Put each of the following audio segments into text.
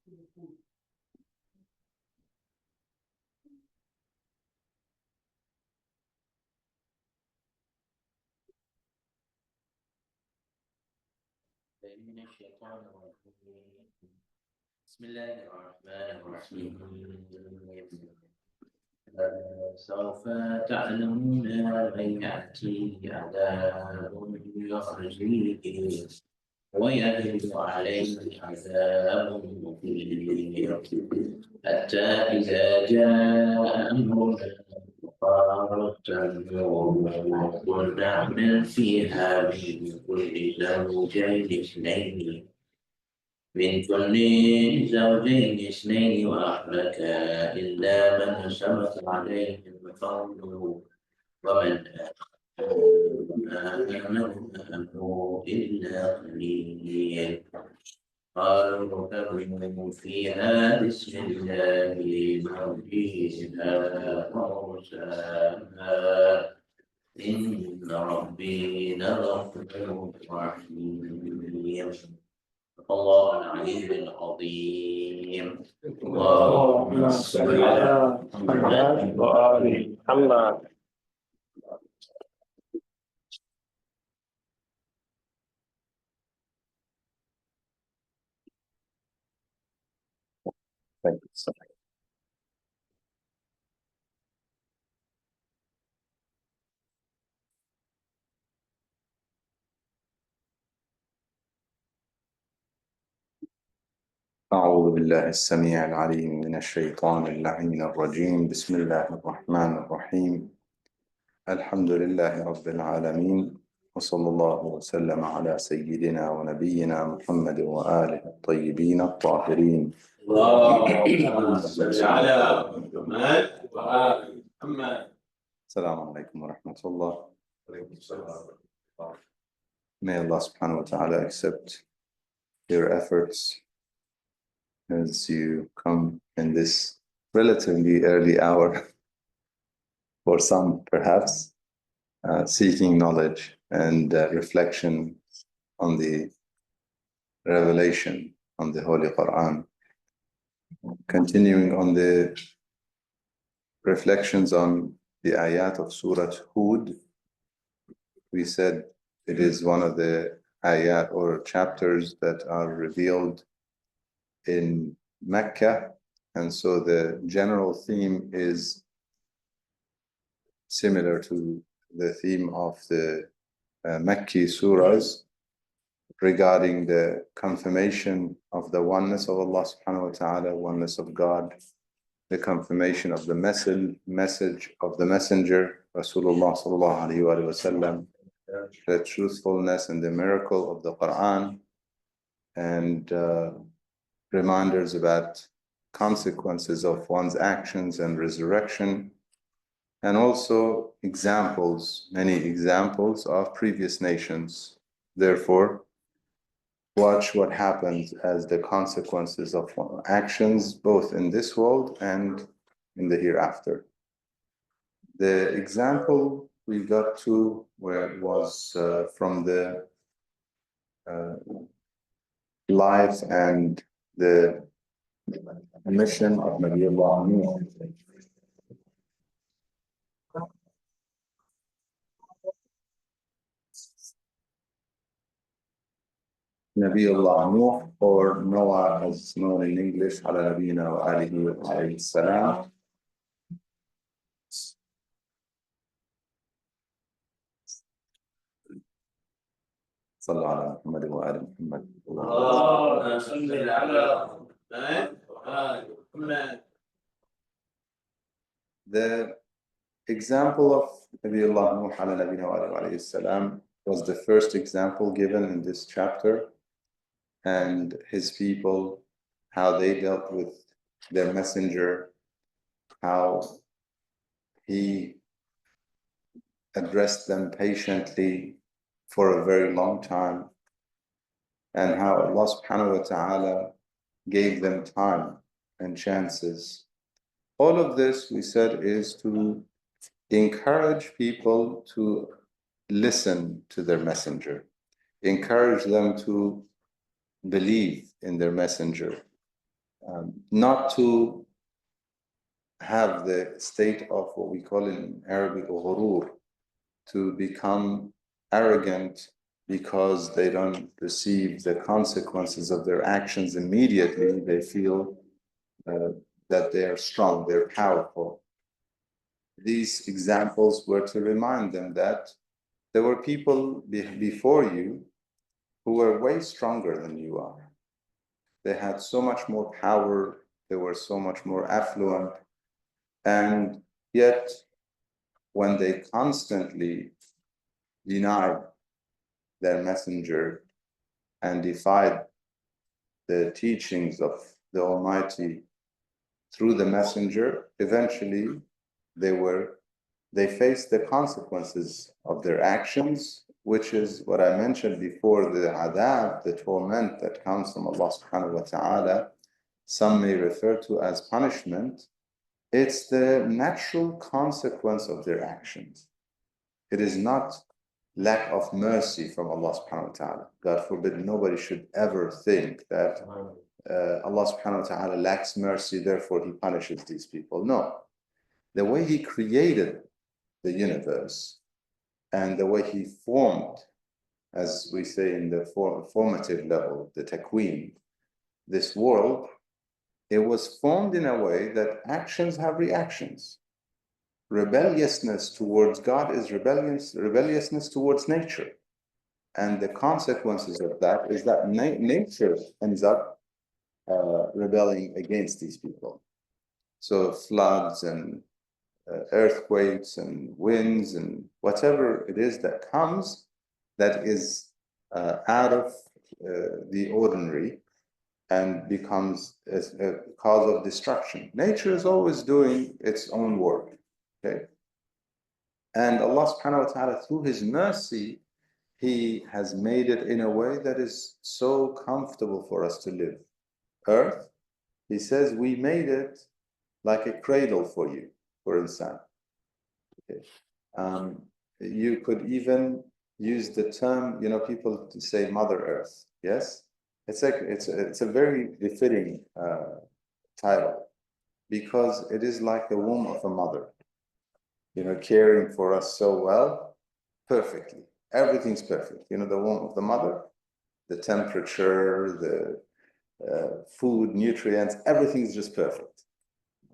من الشيطان الرجيم. بسم الله الرحمن الرحيم. سوف تعلمون من يأتي عذاب يخزيه ويجب عليه عذاب مقيم حتى إذا جاء أمرنا وقالت النور وقل نعمل فيها من كل زوجين اثنين وأهلك إلا من سبق عليه القول ومن آمنوا إلا قليل قالوا اركبوا فيها بسم الله مجريها ومرساها إن ربي لغفور رحيم. الله العلي العظيم. اللهم صل على محمد وآل محمد. Thank you so much. أعوذ بالله السميع العليم من الشيطان اللعين الرجيم. بسم الله الرحمن الرحيم. الحمد لله رب العالمين، وصلى الله وسلم على سيدنا ونبينا محمد وآله الطيبين الطاهرين. اللهم صل على محمد وآل محمد. السلام عليكم ورحمة الله. May Allah subhanahu wa ta'ala accept your efforts as you come in this relatively early hour, for some perhaps, seeking knowledge and reflection on the revelation on the Holy Quran. Continuing on the reflections on the ayat of Surah Hud, we said it is one of the ayat or chapters that are revealed in Mecca, and so the general theme is similar to the theme of the Mecca surahs regarding the confirmation of the oneness of Allah subhanahu wa ta'ala, oneness of God, the confirmation of the message of the messenger Rasulullah sallallahu alaihi wasallam, the truthfulness and the miracle of the Quran, and reminders about consequences of one's actions and resurrection, and also examples, many examples of previous nations. Therefore, watch what happens as the consequences of actions both in this world and in the hereafter. The example we got to where it was from the life and the mission of Nabiullah Nuh. Nabiullah Nuh, or Noah as known in English, ala nabiyina wa alihi wa alayhi salam. صلى على محمد وآل محمد. اللهم صل على محمد وآل محمد. The example of Nabiullah Nuh ala nabiyina wa alayhi salam was the first example given in this chapter, and his people, how they dealt with their messenger, how he addressed them patiently for a very long time, and how Allah subhanahu wa ta'ala gave them time and chances. All of this, we said, is to encourage people to listen to their messenger, encourage them to believe in their messenger, not to have the state of what we call in Arabic ghurur, to become arrogant because they don't receive the consequences of their actions immediately. They feel that they are strong, they're powerful. These examples were to remind them that there were people before you who were way stronger than you are. They had so much more power, they were so much more affluent, and yet when they constantly denied their messenger and defied the teachings of the Almighty through the messenger, eventually they faced the consequences of their actions, which is what I mentioned before, the adab, the torment that comes from Allah subhanahu wa ta'ala. Some may refer to as punishment. It's the natural consequence of their actions. It is not lack of mercy from Allah subhanahu wa ta'ala. God forbid, nobody should ever think that Allah subhanahu wa ta'ala lacks mercy, therefore He punishes these people. No. The way He created the universe and the way He formed, as we say in the formative level, the takween, this world, it was formed in a way that actions have reactions. Rebelliousness towards God is rebelliousness towards nature. And the consequences of that is that nature ends up rebelling against these people. So floods and earthquakes and winds and whatever it is that comes that is out of the ordinary and becomes a cause of destruction. Nature is always doing its own work. Okay? And Allah subhanahu wa ta'ala, through His mercy, He has made it in a way that is so comfortable for us to live. Earth, He says, we made it like a cradle for you, for instance. Okay. You could even use the term, people say Mother Earth. Yes, it's a very befitting title, because it is like the womb of a mother, caring for us so well, perfectly. Everything's perfect. The womb of the mother, the temperature, the food, nutrients, everything's just perfect.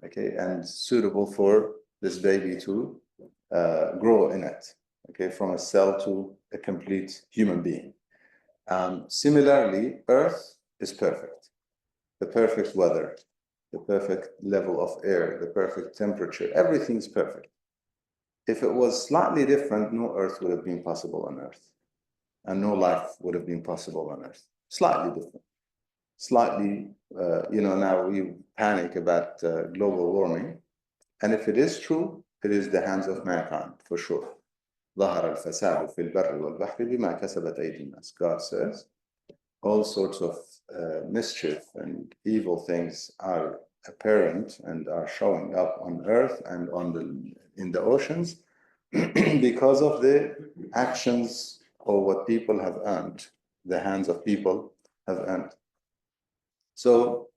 Okay, and suitable for this baby to grow in it. Okay, from a cell to a complete human being. Similarly, Earth is perfect. The perfect weather, the perfect level of air, the perfect temperature, everything's perfect. If it was slightly different, no Earth would have been possible on Earth. And no life would have been possible on Earth. Slightly different. Slightly, now we panic about global warming. And if it is true, it is the hands of mankind, for sure. ظهر الفساد في البر والبحر بما كسبت أيدي الناس. God says all sorts of mischief and evil things are apparent and are showing up on earth and in the oceans because of the actions or what people have earned, the hands of people have earned. So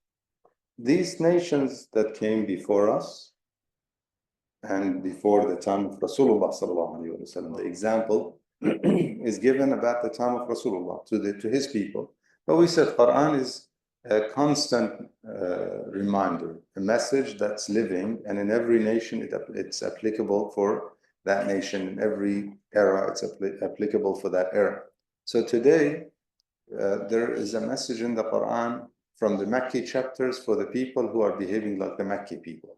these nations that came before us and before the time of Rasulullah sallallahu alaihi wasallam, the example is given about the time of Rasulullah to his people. But we said Quran is a constant reminder, a message that's living, and in every nation it's applicable for that nation. In every era it's applicable for that era. So today there is a message in the Quran from the Makki chapters for the people who are behaving like the Makki people.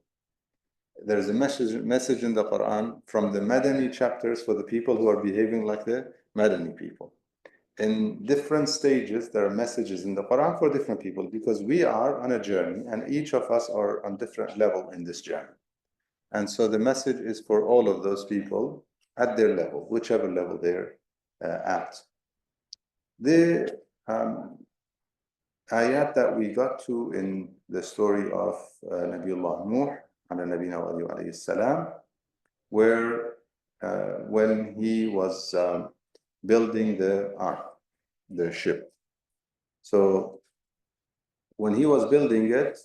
There is a message in the Quran from the Madani chapters for the people who are behaving like the Madani people. In different stages, there are messages in the Quran for different people, because we are on a journey and each of us are on different level in this journey. And so the message is for all of those people at their level, whichever level they're at. The ayat that we got to in the story of Nabiullah Nuh, alayhi salam, where when he was building the ark, the ship. So when he was building it,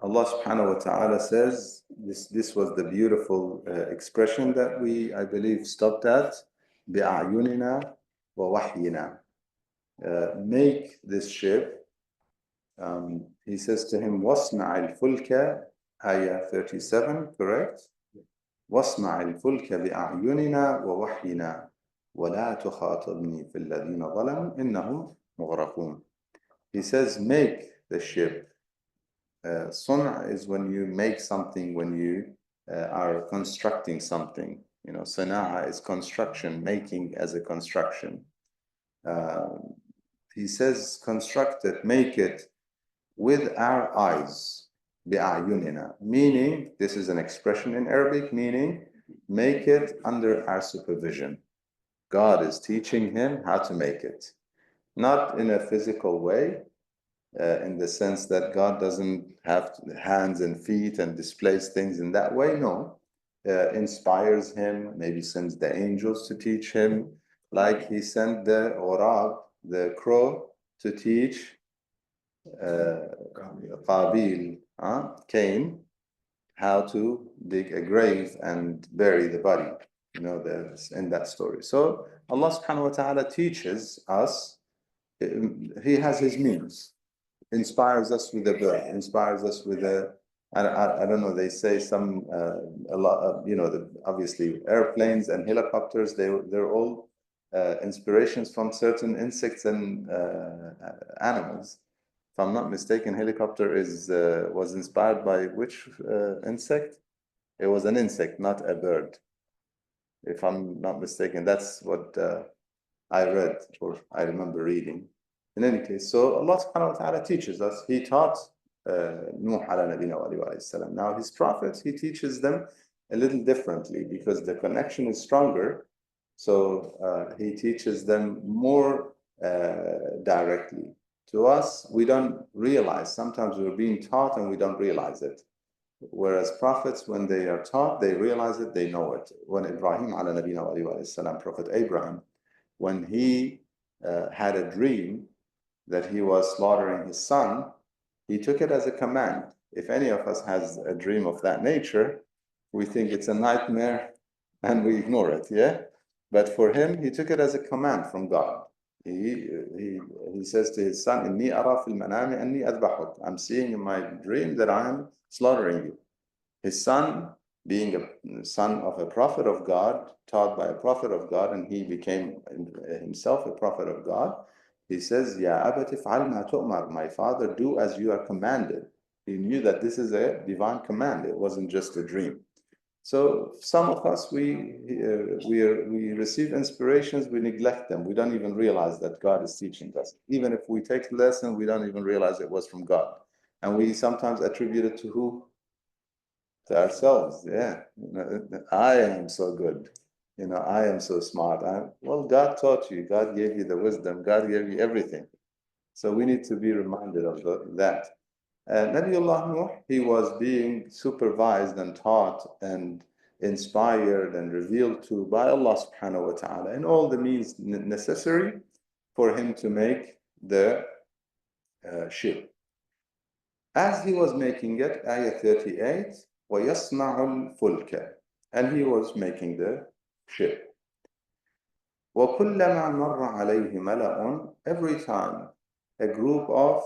Allah subhanahu wa ta'ala says, this was the beautiful expression that we, I believe, stopped at, بِأَعْيُنِنَا وَوَحْيِنَا. Make this ship. He says to him, وَاصْنَعِ الْفُلْكَ, ayah 37, correct? وَاصْنَعِ الْفُلْكَ بِأَعْيُنِنَا وَوَحْيِنَا وَلَا تُخَاطِبْنِي فِي الَّذِينَ ظَلَمُوا إِنَّهُمْ مُغْرَقُونَ. He says, make the ship. Sun' is when you make something, when you are constructing something. You know, sana'a is construction, making as a construction. He says, construct it, make it with our eyes, bi'ayunina, meaning, this is an expression in Arabic, meaning, make it under our supervision. God is teaching him how to make it. Not in a physical way, in the sense that God doesn't have hands and feet and displays things in that way. No, inspires him, maybe sends the angels to teach him, like he sent the Orab, the crow, to teach Qabil, Cain, how to dig a grave and bury the body. You know, in that story. So Allah subhanahu wa ta'ala teaches us, he has his means. Inspires us with a bird, inspires us with I don't know, they say some, a lot of, you know, obviously airplanes and helicopters, they're all inspirations from certain insects and animals. If I'm not mistaken, helicopter was inspired by which insect? It was an insect, not a bird. If I'm not mistaken, that's what I read, or I remember reading. In any case, so Allah subhanahu wa ta'ala teaches us. He taught Nuh ala nabina wa alayhi salam. Now his prophets, he teaches them a little differently because the connection is stronger. So he teaches them more directly. To us, we don't realize. Sometimes we're being taught and we don't realize it. Whereas prophets, when they are taught, they realize it, they know it. When Ibrahim ala nabina wa alayhi salam, Prophet Abraham, when he had a dream that he was slaughtering his son, he took it as a command. If any of us has a dream of that nature, we think it's a nightmare and we ignore it, yeah? But for him, he took it as a command from God. He says to his son, "Inni ara fil manami anni adbahuk." I'm seeing in my dream that I am slaughtering you. His son, being a son of a prophet of God, taught by a prophet of God, and he became himself a prophet of God, he says, Ya abati fa'al ma tu'mar, my father, do as you are commanded. He knew that this is a divine command, it wasn't just a dream. So some of us, we receive inspirations, we neglect them. We don't even realize that God is teaching us. Even if we take the lesson, we don't even realize it was from God. And we sometimes attribute it to who? To ourselves, yeah. I am so good. You know, I am so smart. Well, God taught you. God gave you the wisdom. God gave you everything. So we need to be reminded of that. Nabiullah Nuh, he was being supervised and taught and inspired and revealed to by Allah subhanahu wa ta'ala in all the means necessary for him to make the ship. As he was making it, ayah 38, وَيَصْنَعُ الْفُلْكَ, and he was making the ship. وَكُلَّمَا مَرَّ عَلَيْهِ مَلَأٌ, every time a group of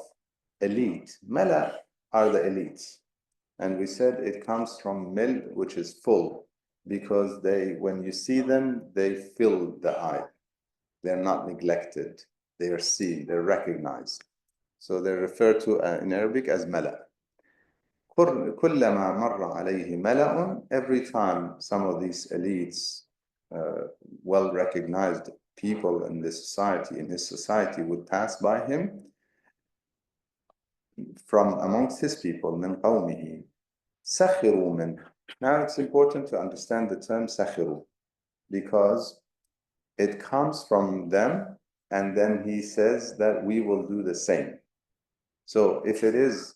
elite, mala are the elites, and we said it comes from mil, which is full, because they, when you see them, they fill the eye. They're not neglected. They are seen, they're recognized. So they're referred to in Arabic as mala. كُلَّمَا مَرَّ عَلَيْهِ مَلَأٌ, every time some of these elites, well-recognized people in this society, in his society, would pass by him, from amongst his people, min qawmihi, sakhiru min. Now it's important to understand the term sakhiru, because it comes from them, and then he says that we will do the same. So if it is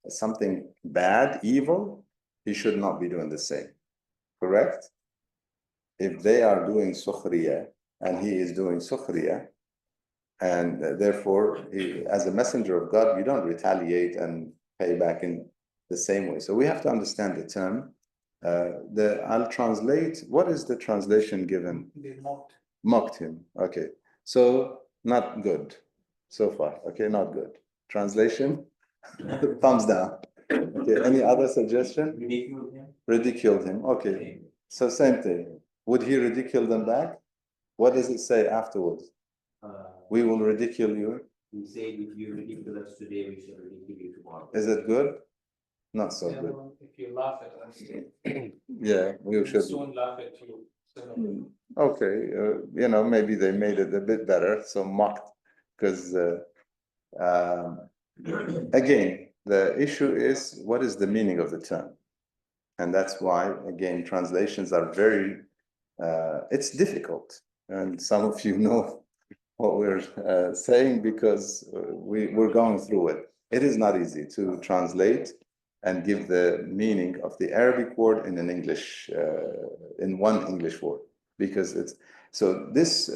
something bad, evil, he should not be doing the same. Correct? If they are doing sukhriya and he is doing sukhriya, And therefore, as a messenger of God, you don't retaliate and pay back in the same way. So we have to understand the term. I'll translate. What is the translation given? They mocked. Mocked him. Okay. So not good so far. Okay, not good. Translation? Thumbs down. Okay, any other suggestion? Ridiculed him. Ridiculed him. Okay. So same thing. Would he ridicule them back? What does it say afterwards? We will ridicule you. He said, if you ridicule us today, we shall ridicule you tomorrow. Is it good? Not so good. If you laugh at us, Yeah, we should. soon laugh at you. So, Okay, maybe they made it a bit better, so mocked, because again, the issue is what is the meaning of the term? And that's why, again, translations are very, it's difficult. And some of you know what we're saying because we're going through it. It is not easy to translate and give the meaning of the Arabic word in an English, in one English word, because it's, so this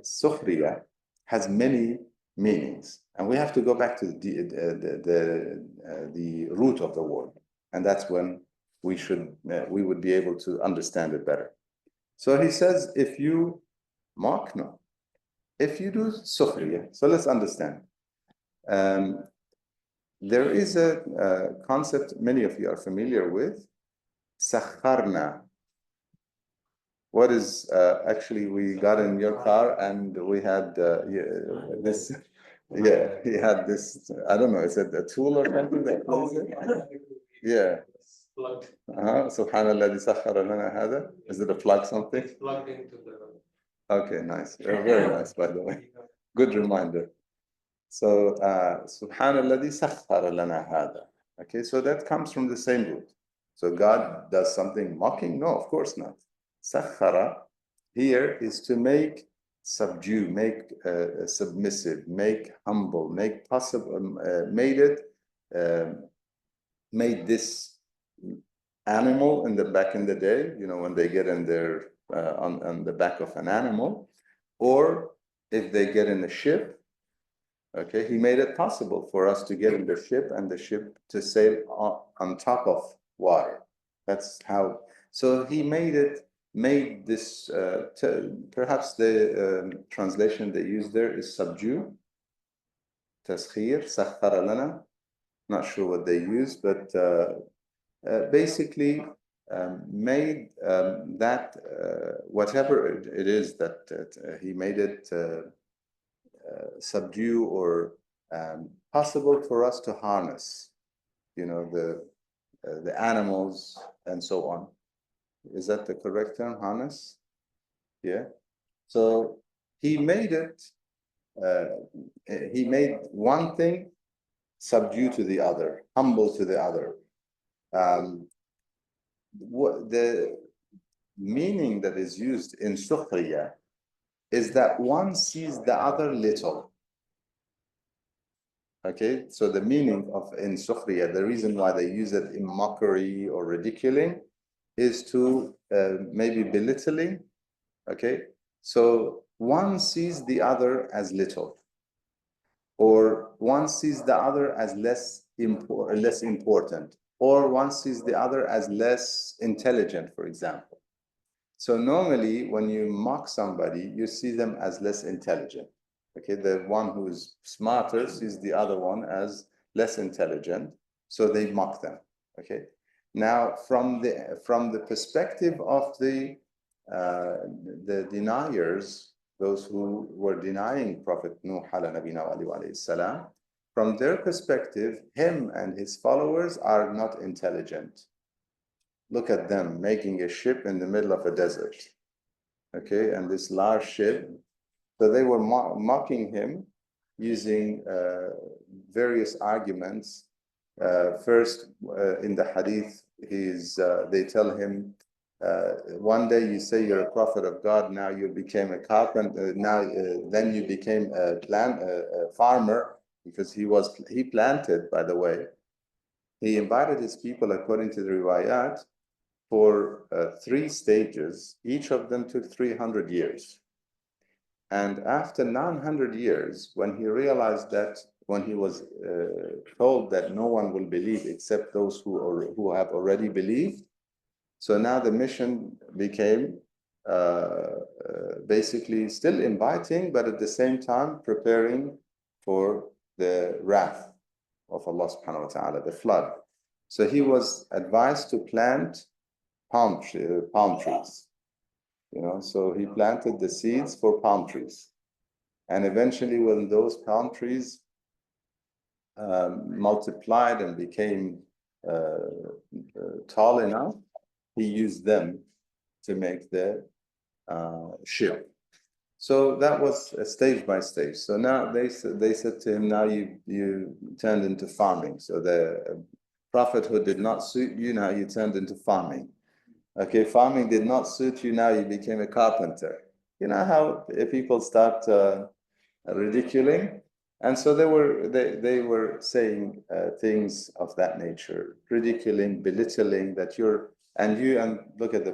sukhriya has many meanings, and we have to go back to the root of the word, and that's when we would be able to understand it better. So he says, if you mock, no. If you do sukhriya, so let's understand. There is a concept many of you are familiar with, sakharna. What is, actually, we got in your car and we had this, yeah, he had this, I don't know, is it a tool or something that plays it? Yeah. Subhanallah, sakhara lana hada. Is it a plug something? it's plugged into the. Okay, nice. Very nice, by the way. Good reminder. So, Subhanallah, sakhara lana hada. Okay, so that comes from the same root. So God does something mocking? No, of course not. Sakhara here is to make subdue, make submissive, make humble, make possible, made this animal in the back in the day, when they get in their on the back of an animal, or if they get in a ship, okay, he made it possible for us to get in the ship and the ship to sail on top of water. That's how. So he made this. Perhaps the translation they use there is subdue. Taskhir, sakhara lana. Not sure what they use, but basically made that whatever it is that he made it subdue or possible for us to harness, the animals and so on. Is that the correct term, harness? Yeah. So he made it. He made one thing subdue to the other, humble to the other. What the meaning that is used in sukhriya is that one sees the other little. Okay, so the meaning of in sukhriya, the reason why they use it in mockery or ridiculing is to maybe belittling. Okay, so one sees the other as little, or one sees the other as less important, or one sees the other as less intelligent, for example. So normally when you mock somebody, you see them as less intelligent. Okay, the one who is smarter sees the other one as less intelligent, so they mock them. Okay, now from the perspective of the deniers, those who were denying Prophet Nuh alayhi salam, from their perspective, him and his followers are not intelligent. Look at them making a ship in the middle of a desert. Okay, and this large ship. So they were mocking him using various arguments. First, in the hadith, they tell him, one day you say you're a prophet of God, now you became a carpenter, then you became a farmer, because he planted, by the way. He invited his people, according to the riwayat, for 3 stages. Each of them took 300 years. And after 900 years, when he realized that, when he was told that no one will believe except those who have already believed, so now the mission became basically still inviting, but at the same time preparing for the wrath of Allah subhanahu wa ta'ala, the flood. So he was advised to plant palm trees, so he planted the seeds for palm trees. And eventually when those palm trees multiplied and became tall enough, he used them to make the ship. So that was stage by stage. So now they said to him, now you turned into farming. So the prophethood did not suit you, now you turned into farming. Okay, farming did not suit you, now you became a carpenter. You know how people start ridiculing? And so they were saying things of that nature, ridiculing, belittling that and look at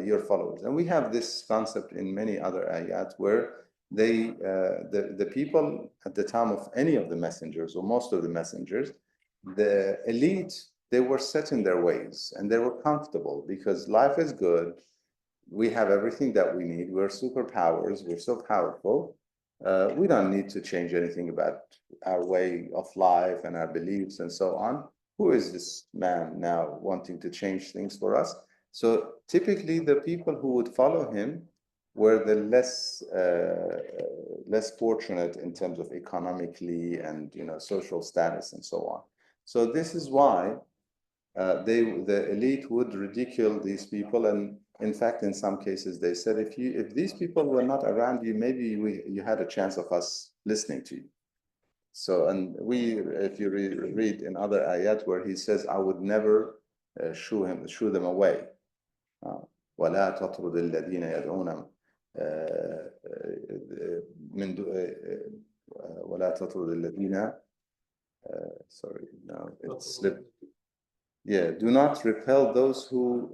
your followers. And we have this concept in many other ayat where the people at the time of any of the messengers or most of the messengers, the elite, they were set in their ways and they were comfortable because life is good. We have everything that we need. We're superpowers. We're so powerful. We don't need to change anything about our way of life and our beliefs and so on. Who is this man now wanting to change things for us? So typically the people who would follow him were the less fortunate in terms of economically and social status and so on. So this is why the elite would ridicule these people, and in fact, in some cases, they said, if these people were not around you, maybe you had a chance of us listening to you. So, and if you read in other ayat where he says, I would never shoo them away. ولا تطرد الذين يدعون من ولا تطرد الذين sorry, no, it slipped. Yeah, do not repel those who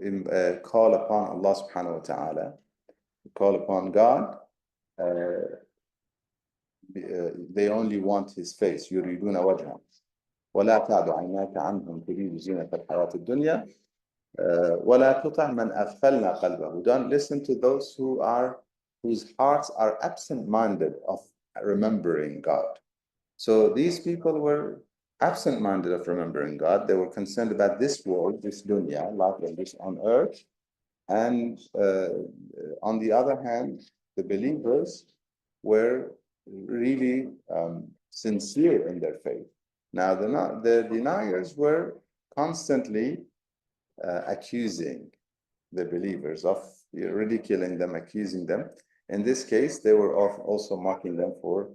call upon Allah subhanahu wa ta'ala, call upon God. They only want his face. يريدون وجهه. ولا تعد عيناك عنهم تريد زينة الحياة الدنيا. ولا تطع من أغفلنا قلبه. Don't listen to those whose hearts are absent-minded of remembering God. So these people were absent-minded of remembering God. They were concerned about this world, this dunya, life like this on earth. And on the other hand, the believers were really sincere in their faith. Now, the deniers were constantly accusing the believers of ridiculing them, accusing them. In this case, they were also mocking them for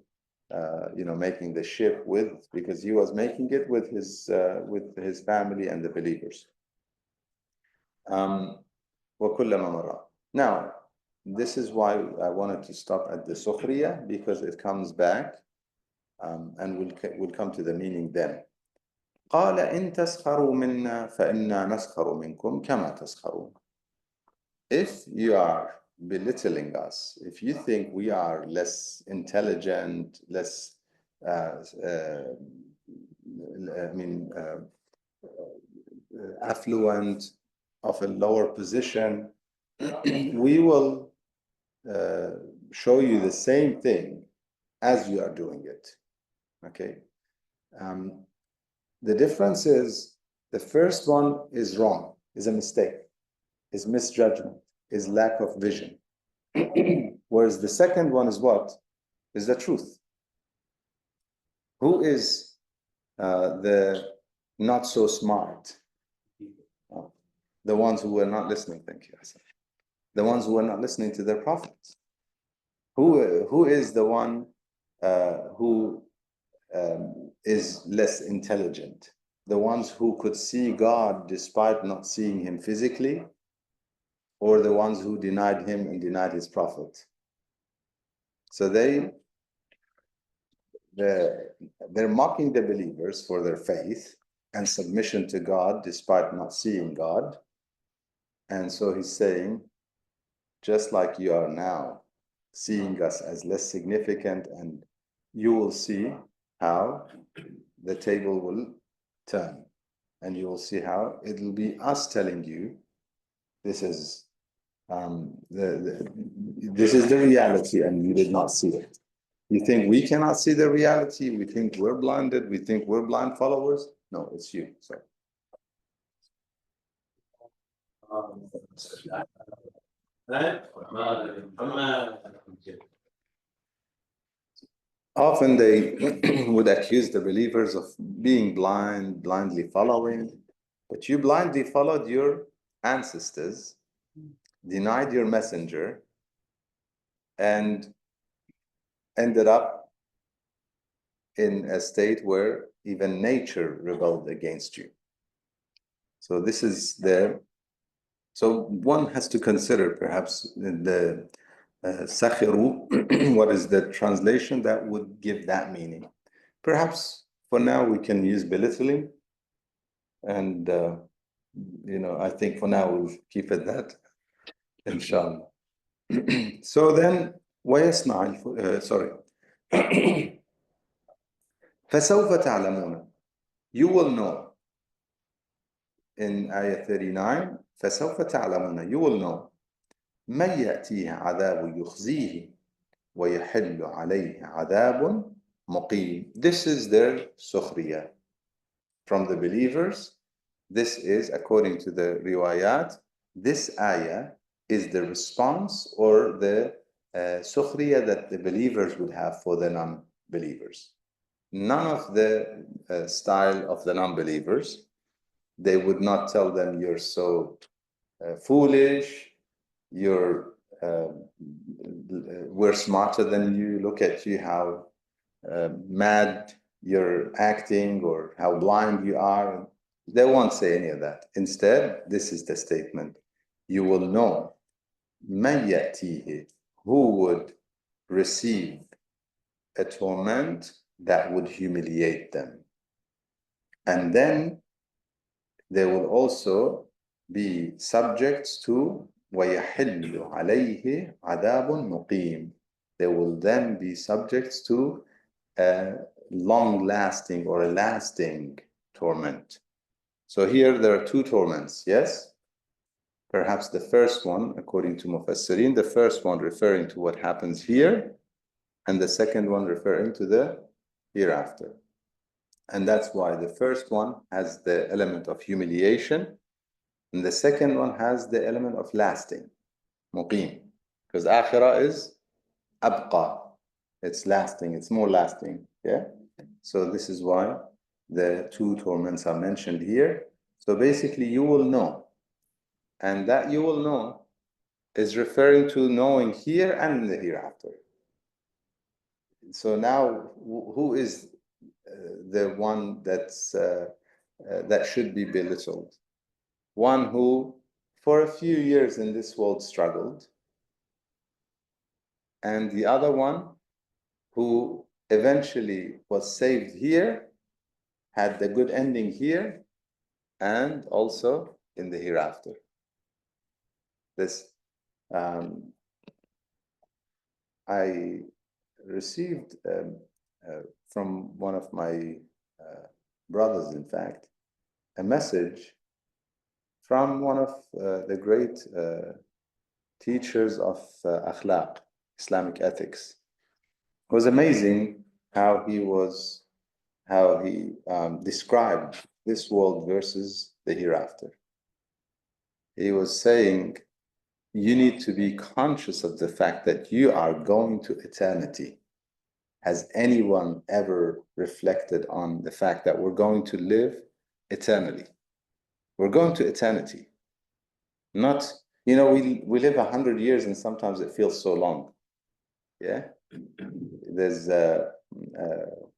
making the ship because he was making it with his family and the believers. Now, this is why I wanted to stop at the sukhriya, because it comes back, and we'll come to the meaning then. قال إن تسخروا منا فإنا نسخر منكم كما تسخرون. If you are belittling us, if you think we are less intelligent, less affluent, of a lower position, we will show you the same thing as you are doing it. Okay. The difference is the first one is wrong, is a mistake, is misjudgment, is lack of vision. Whereas the second one is what? Is the truth. Who is the not so smart? The ones who were not listening, thank you. The ones who were not listening to their prophets. Who is the one who is less intelligent? The ones who could see God despite not seeing him physically, or the ones who denied him and denied his prophet? So they're mocking the believers for their faith and submission to God despite not seeing God. And so he's saying, just like you are now seeing us as less significant, and you will see how the table will turn, and you will see how it will be us telling you this is this is the reality, and you did not see it. You think we cannot see the reality? We think we're blinded? We think we're blind followers? No, it's you. So often they would accuse the believers of being blind, blindly following, but you blindly followed your ancestors, denied your messenger, and ended up in a state where even nature rebelled against you. So this is there. So one has to consider perhaps the sakhiru, what is the translation that would give that meaning? Perhaps for now we can use belittling, and I think for now we'll keep it that, inshallah. So then, sorry. فسوف تعلمون, you will know. In ayah 39, فسوف تعلمون, you will know. من يأتيه عذاب يخزيه ويحل عليه عذاب مقيم. This is their sukhriya. From the believers, this is, according to the riwayat, this ayah is the response or the sukhriya that the believers would have for the non-believers. None of the style of the non-believers. They would not tell them you're so foolish, we're smarter than you, look at you, how mad you're acting, or how blind you are. They won't say any of that. Instead, this is the statement. You will know مَن يَأْتِيهِ, who would receive a torment that would humiliate them. And then they will also be subjects to وَيَحِلُّ عَلَيْهِ عَذَابٌ مُقِيمٌ. They will then be subjects to a long-lasting or a lasting torment. So here there are two torments, yes? Perhaps the first one, according to Mufassirin, the first one referring to what happens here, and the second one referring to the hereafter. And that's why the first one has the element of humiliation, and the second one has the element of lasting, muqim. Because akhirah is abqa, it's lasting, it's more lasting, yeah? So this is why the two torments are mentioned here. So basically you will know, and that you will know is referring to knowing here and in the hereafter. So now who is the one that's that should be belittled? One who for a few years in this world struggled, and the other one who eventually was saved here, had the good ending here, and also in the hereafter. This I received from one of my brothers, in fact, a message from one of the great teachers of akhlaq, Islamic ethics. It was amazing how he described this world versus the hereafter. He was saying, you need to be conscious of the fact that you are going to eternity. Has anyone ever reflected on the fact that we're going to live eternally? We're going to eternity. Not, we live 100 years and sometimes it feels so long. Yeah? There's a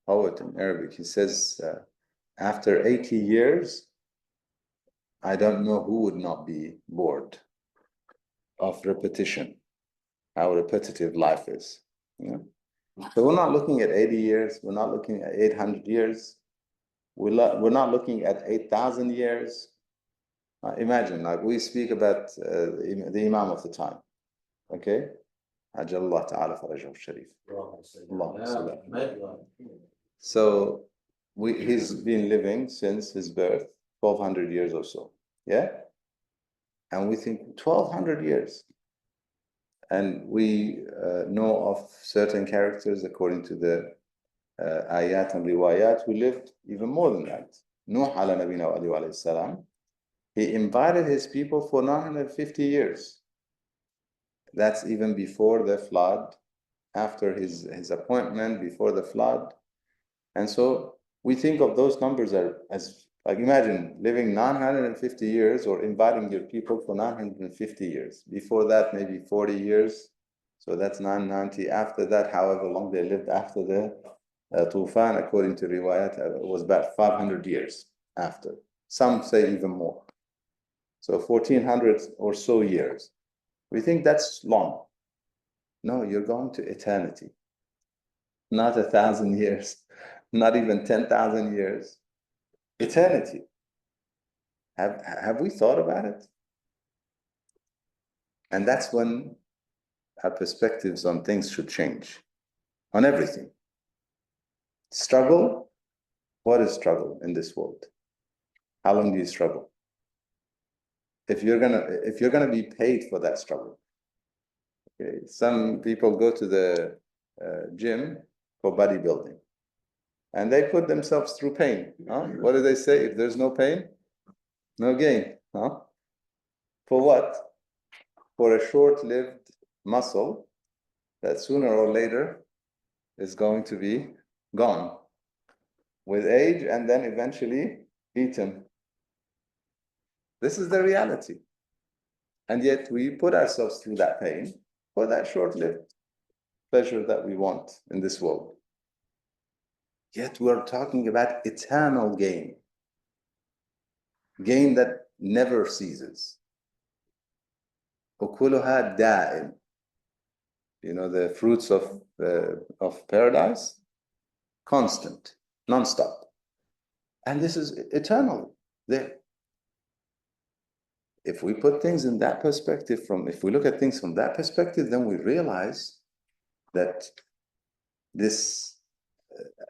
poet in Arabic, he says, after 80 years, I don't know who would not be bored of repetition, how repetitive life is. So we're not looking at 80 years, we're not looking at 800 years, we're not looking at 8,000 years. Imagine, like we speak about the Imam of the time, okay? عجل الله تعالى فرجه الشريف. اللهم صل. So he's been living since his birth 1200 years or so. Yeah? And we think 1200 years. And we know of certain characters according to the ayat and riwayat who lived even more than that. Nuh ala nabina wa alayhi salam, he invited his people for 950 years. That's even before the flood, after his appointment, before the flood. And so we think of those numbers as like, imagine living 950 years or inviting your people for 950 years. Before that, maybe 40 years. So that's 990. After that, however long they lived after the Tufan, according to riwayat, was about 500 years after. Some say even more. So 1400 or so years. We think that's long. No, you're going to eternity. Not 1,000 years, not even 10,000 years. Eternity. Have we thought about it? And that's when our perspectives on things should change. On everything. Struggle. What is struggle in this world? How long do you struggle? If you're gonna be paid for that struggle. Okay. Some people go to the gym for bodybuilding, and they put themselves through pain. Huh? What do they say? If there's no pain, no gain. Huh? For what? For a short-lived muscle that sooner or later is going to be gone with age and then eventually eaten. This is the reality. And yet we put ourselves through that pain for that short-lived pleasure that we want in this world. Yet we're talking about eternal gain. Gain that never ceases. أكلها دائم. You know, the fruits of paradise, constant, non-stop. And this is eternal there. If we put things in that perspective, if we look at things from that perspective, then we realize that this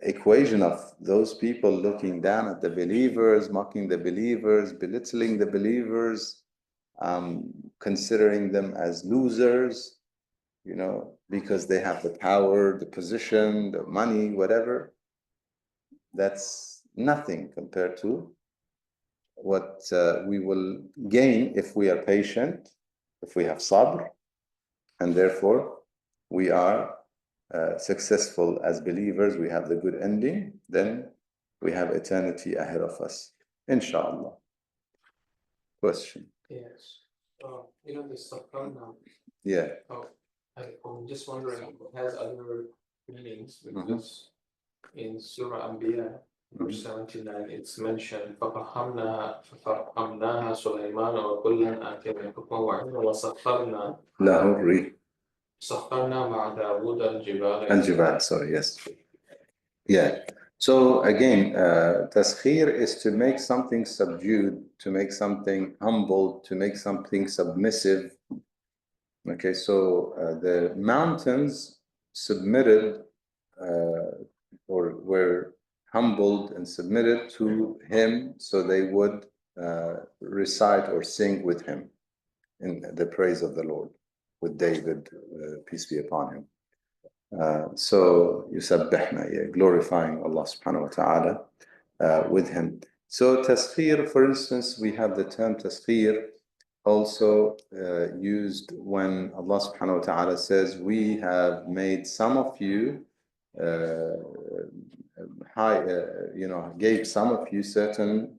equation of those people looking down at the believers, mocking the believers, belittling the believers, considering them as losers, you know, because they have the power, the position, the money, whatever, that's nothing compared to what we will gain if we are patient, if we have sabr, and therefore we are successful as believers, we have the good ending, then we have eternity ahead of us, inshallah. Question? Yes. You know, the Safran now. Yeah. I'm just wondering, it has other meanings because in Surah Anbiya, verse 79, it's mentioned فَفَهَّمْنَاهَا سُلَيْمَانَ وَكُلًّا آتَيْنَا حُكْمًا وَعِلْمًا وَسَخَّرْنَا لَهُ الرِّيحَ مَعَ دَاوُودَ الْجِبَالَ. Al-Jibal, sorry, yes. Yeah. So again, taskhir is to make something subdued, to make something humble, to make something submissive. Okay, so the mountains submitted or were humbled and submitted to him so they would recite or sing with him in the praise of the Lord, with David, peace be upon him. So yusabbihna, glorifying Allah subhanahu wa ta'ala with him. So taskhir, for instance, we have the term taskhir also used when Allah subhanahu wa ta'ala says, we have made some of you gave some of you certain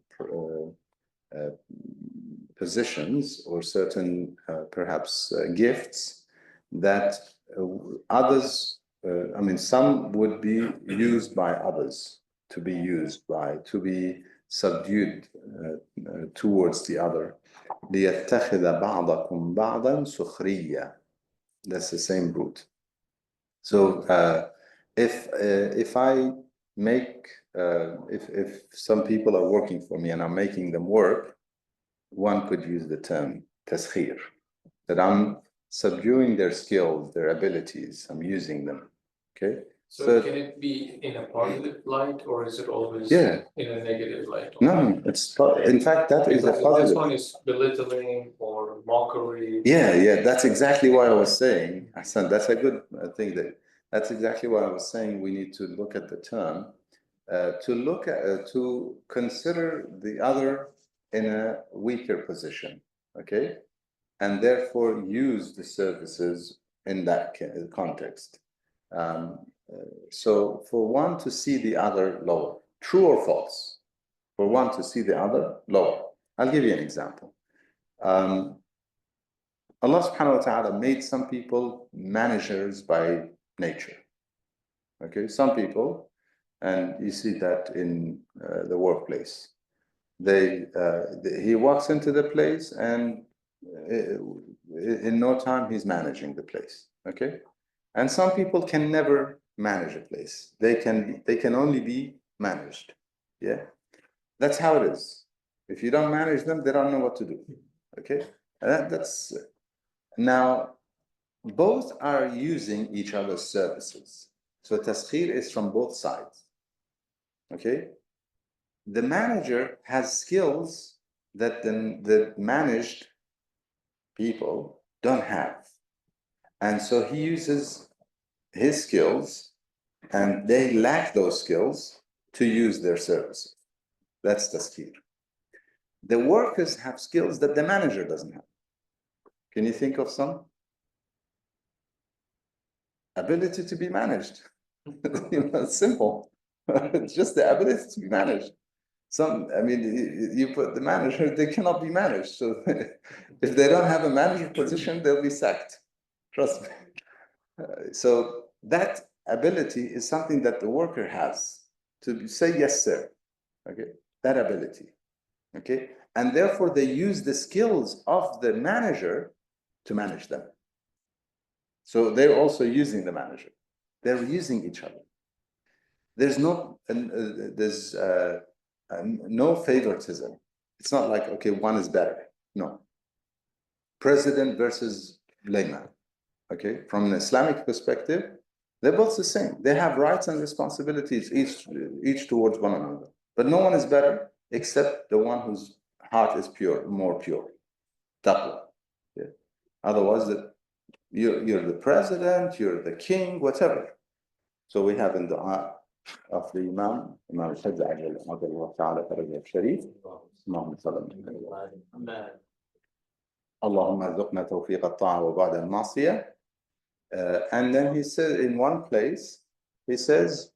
positions or certain perhaps gifts that others, some would be used by others, to be subdued towards the other. لِيَتَّخِذَ بَعْضَكُمْ بَعْضًا سُخْرِيًّا. That's the same root. So if I make, if some people are working for me and I'm making them work, one could use the term taskhir, that I'm subduing their skills, their abilities. I'm using them. Okay. So can it be in a positive light, or is it always Yeah. in a negative light? No, it's in fact that is a Because positive. this one is belittling or mockery. Yeah, that's exactly what I was saying. Hassan, that's a good thing that's exactly what I was saying. We need to look at the term, to consider the other in a weaker position, okay, and therefore use the services in that context. Um, so for one to see the other lower, true or false, for one to see the other lower. I'll give you an example. Allah subhanahu wa ta'ala made some people managers by nature. Okay, some people, and you see that in the workplace. He walks into the place and in no time he's managing the place. Okay, and some people can never manage a place. They can only be managed. Yeah, that's how it is. If you don't manage them, they don't know what to do. Okay, that's now both are using each other's services. So taskhir is from both sides. Okay, the manager has skills that the managed people don't have, and so he uses his skills, and they lack those skills to use their services. That's taskhir. The workers have skills that the manager doesn't have. Can you think of some? Ability to be managed. It's simple. It's just the ability to be managed. You put the manager, they cannot be managed. So if they don't have a manager position, they'll be sacked. Trust me. So that ability is something that the worker has to say, yes, sir. Okay, that ability. Okay, and therefore they use the skills of the manager to manage them. So they're also using the manager. They're using each other. There's no favoritism. It's not like, okay, one is better. No. President versus layman. Okay, from an Islamic perspective, they're both the same. They have rights and responsibilities, each towards one another. But no one is better except the one whose heart is pure, more pure. Taqwa. Yeah. Otherwise, you're the president, you're the king, whatever. So we have in dua of the Imam al-Hajj ta'ala Farajah Sharif, Allahumma arzuqna tawfiq al-ta'a wa ba'da al-ma'siyah. And then he says in one place, he says,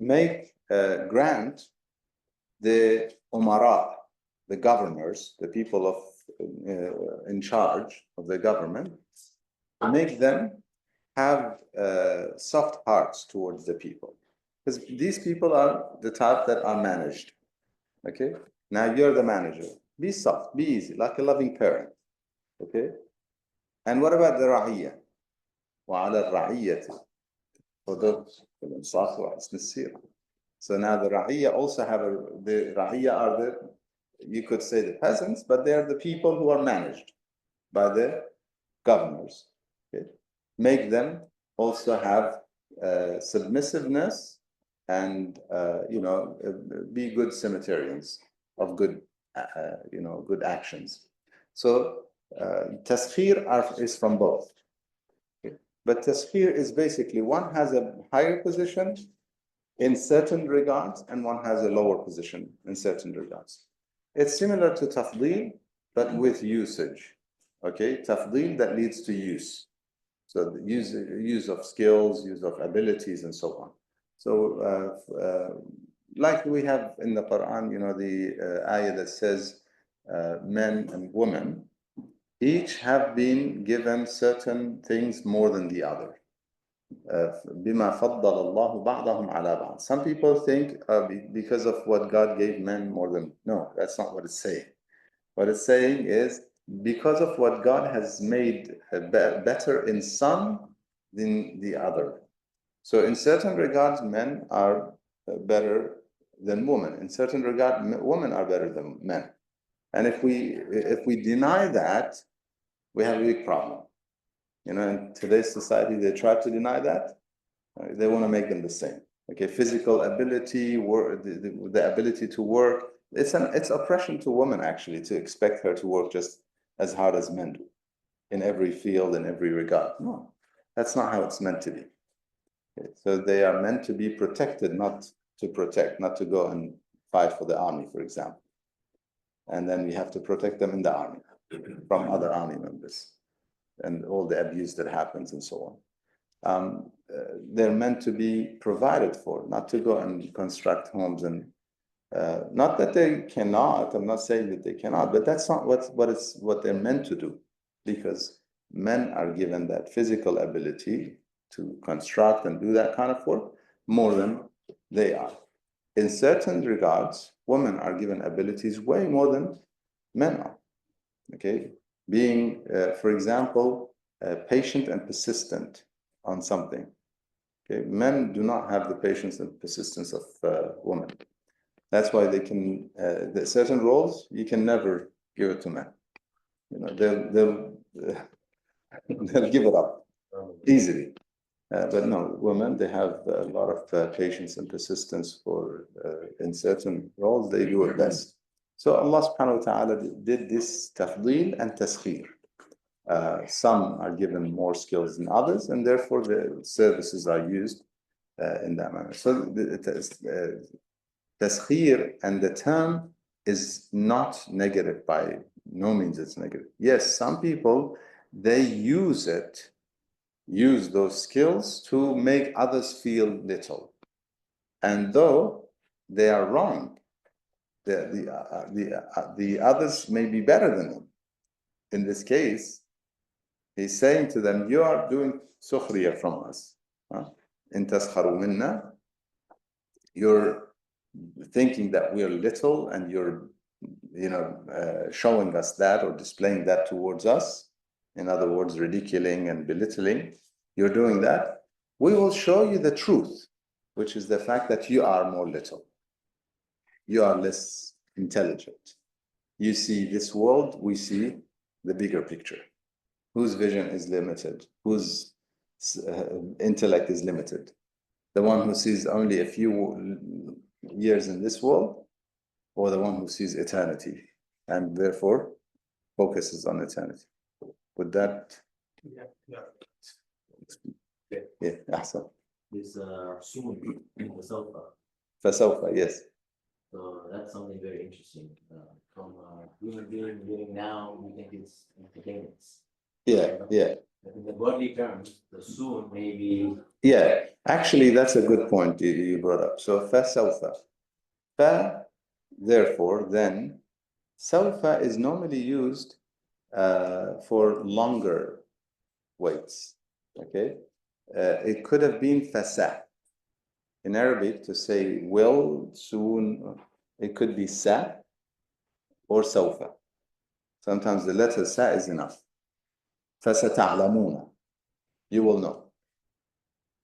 grant the umara, the governors, the people of in charge of the government, make them have soft hearts towards the people, because these people are the type that are managed. Okay, now you're the manager. Be soft, be easy, like a loving parent. Okay, and what about the ra'iyya? وعلى الرعية قدر الإنصاف وحسن السيرة. So now the ra'iyya also have the ra'iyya are you could say the peasants, but they are the people who are managed by the governors. Okay? Make them also have submissiveness and be good cemeterians of good good actions. So taskhir is from both. Okay? But taskhir is basically one has a higher position in certain regards and one has a lower position in certain regards. It's similar to tafdeel, but with usage. Okay, tafdeel that leads to use. So the use of skills, use of abilities, and so on. So like we have in the Quran, the ayah that says men and women each have been given certain things more than the other. بما فضل الله بعضهم على بعض. Some people think because of what God gave men more than. No, that's not what it's saying. What it's saying is because of what God has made better in some than the other. So in certain regards, men are better than women. In certain regards, women are better than men. And if we deny that, we have a big problem. You know, in today's society, they try to deny that. They want to make them the same. Okay, physical ability, work, the ability to work. It's oppression to women actually to expect her to work just as hard as men do, in every field, in every regard. No, that's not how it's meant to be. Okay, so they are meant to be protected, not to protect, not to go and fight for the army, for example. And then we have to protect them in the army from other army members and all the abuse that happens and so on. They're meant to be provided for, not to go and construct homes. And not that they cannot, I'm not saying that they cannot, but that's not what they're meant to do, because men are given that physical ability to construct and do that kind of work more than they are. In certain regards, women are given abilities way more than men are. Okay, being, for example, patient and persistent on something. Okay, men do not have the patience and persistence of women. That's why they can, certain roles you can never give it to men. You know, they'll give it up easily. But no, women, they have a lot of patience and persistence for in certain roles, they do it best. So Allah subhanahu wa ta'ala did this tafdeel and taskhir. Some are given more skills than others, and therefore the services are used in that manner. So the taskhir and the term is not negative, by no means it's negative. Yes, some people, they use those skills to make others feel little. And though they are wrong, the others may be better than them. In this case, he's saying to them, you are doing sukhriya from us. In taskharu minna, you're thinking that we're little, and you're, showing us that or displaying that towards us. In other words, ridiculing and belittling. You're doing that. We will show you the truth, which is the fact that you are more little. You are less intelligent. You see this world, we see the bigger picture. Whose vision is limited? Whose intellect is limited? The one who sees only a few years in this world, or the one who sees eternity and therefore focuses on eternity? Would that? Yeah, awesome. This soon, فسوف, yes. So that's something very interesting. From human being living now, we think it's entertainment. Yeah. But in the godly terms, the soon may be. Yeah, actually, that's a good point you brought up. So فسوف. Therefore, then, سوف is normally used for longer waits. Okay, it could have been fasa. In Arabic, to say will, soon, it could be sa or sawfa. Sometimes the letter sa is enough. فَسَتَعْلَمُونَ, you will know.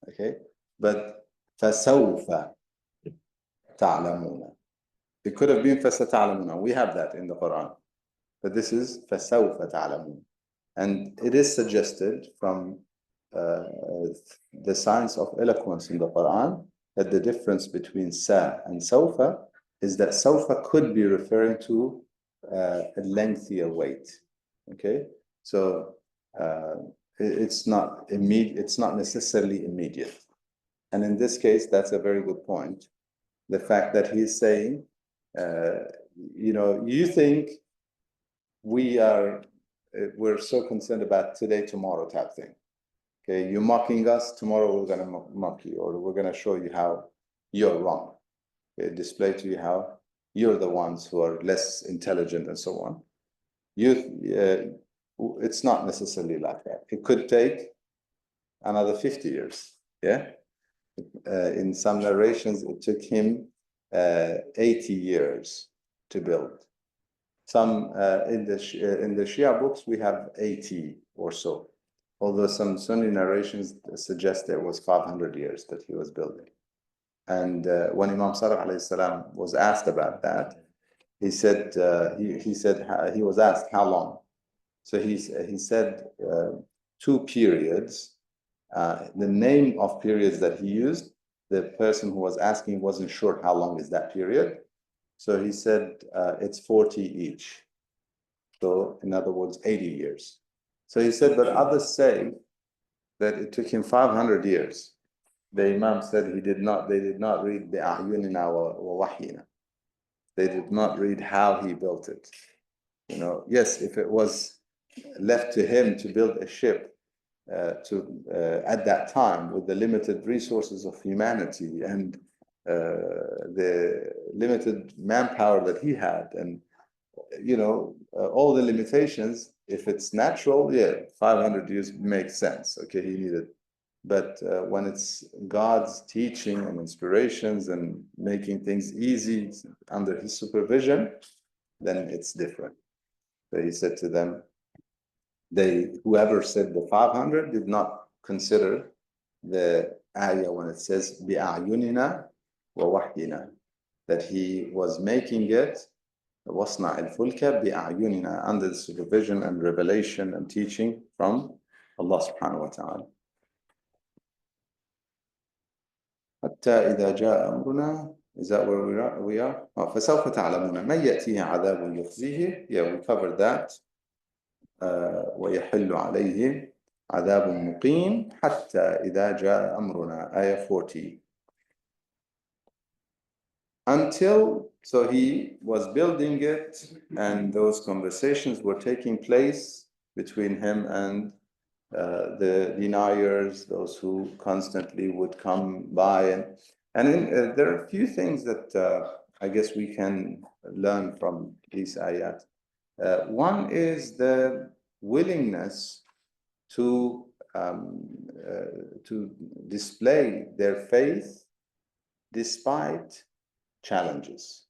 Okay, but فَسَوْفَ تَعْلَمُونَ. It could have been فَسَتَعْلَمُونَ. We have that in the Quran. But this is فَسَوْفَ تَعْلَمُونَ. And it is suggested from the science of eloquence in the Quran that the difference between sa and sawfa is that sawfa could be referring to a lengthier wait. Okay, so it's not immediate. It's not necessarily immediate. And in this case, that's a very good point. The fact that he's saying, you think we're so concerned about today, tomorrow type thing. Okay, you're mocking us, tomorrow we're going to mock you, or we're going to show you how you're wrong. Okay, display to you how you're the ones who are less intelligent and so on. It's not necessarily like that. It could take another 50 years. Yeah. In some narrations, it took him 80 years to build. Some in the Shia books, we have 80 or so. Although some Sunni narrations suggest it was 500 years that he was building. And when Imam Sadiq alayhi salam was asked about that, he said he was asked how long. So he said two periods. The name of periods that he used, the person who was asking wasn't sure how long is that period. So he said it's 40 each. So in other words, 80 years. So he said, but others say that it took him 500 years. The Imam said they did not read بِأَعْيُنِنَا وَوَحْيِنَا. They did not read how he built it. You know, yes, if it was left to him to build a ship at that time with the limited resources of humanity and the limited manpower that he had, and all the limitations, if it's natural, yeah, 500 years makes sense. Okay, he needed. But when it's God's teaching and inspirations and making things easy under his supervision, then it's different. So he said to them, whoever said the 500 did not consider the ayah when it says بِأَعْيُنِنَا وَوَحْيِنَا, that he was making it وَاصْنَعِ الْفُلْكَ بِأَعْيُنِنَا, under the supervision and revelation and teaching from Allah subhanahu wa ta'ala. حتى إذا جاء أمرنا, is that where we are? فسوف تعلمون من يأتيه عذاب يخزيه. Yeah, we covered that. ويحل عليه عذاب مقيم حتى إذا جاء أمرنا, ayah 40. Until, so he was building it, and those conversations were taking place between him and the deniers, those who constantly would come by. There are a few things that I guess we can learn from these ayat. One is the willingness to display their faith despite challenges.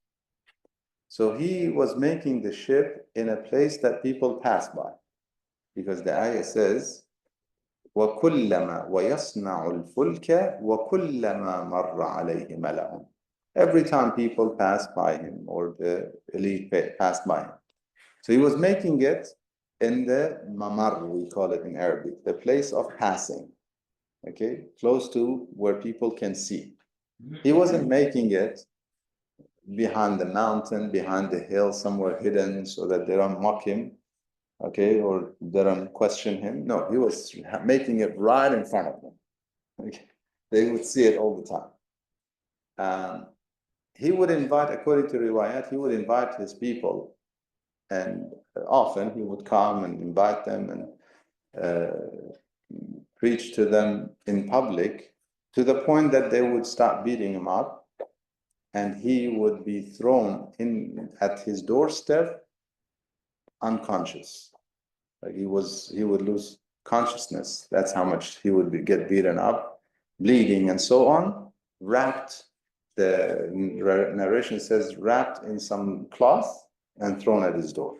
So he was making the ship in a place that people pass by, because the ayah says, وَكُلَّمَا وَيَصْنَعُ الْفُلْكَ وَكُلَّمَا مَرَّ عَلَيْهِ مَلَأٌ. Every time people passed by him, or the elite passed by him. So he was making it in the mamar, we call it in Arabic, the place of passing, okay, close to where people can see. He wasn't making it behind the mountain, behind the hill, somewhere hidden so that they don't mock him, okay, or they don't question him. No, he was making it right in front of them. Okay? They would see it all the time. He would invite, according to riwayat, he would invite his people, and often he would come and invite them and preach to them in public, to the point that they would start beating him up, and he would be thrown in at his doorstep unconscious. Like he would lose consciousness. That's how much he would get beaten up, bleeding and so on, wrapped, the narration says, wrapped in some cloth and thrown at his door.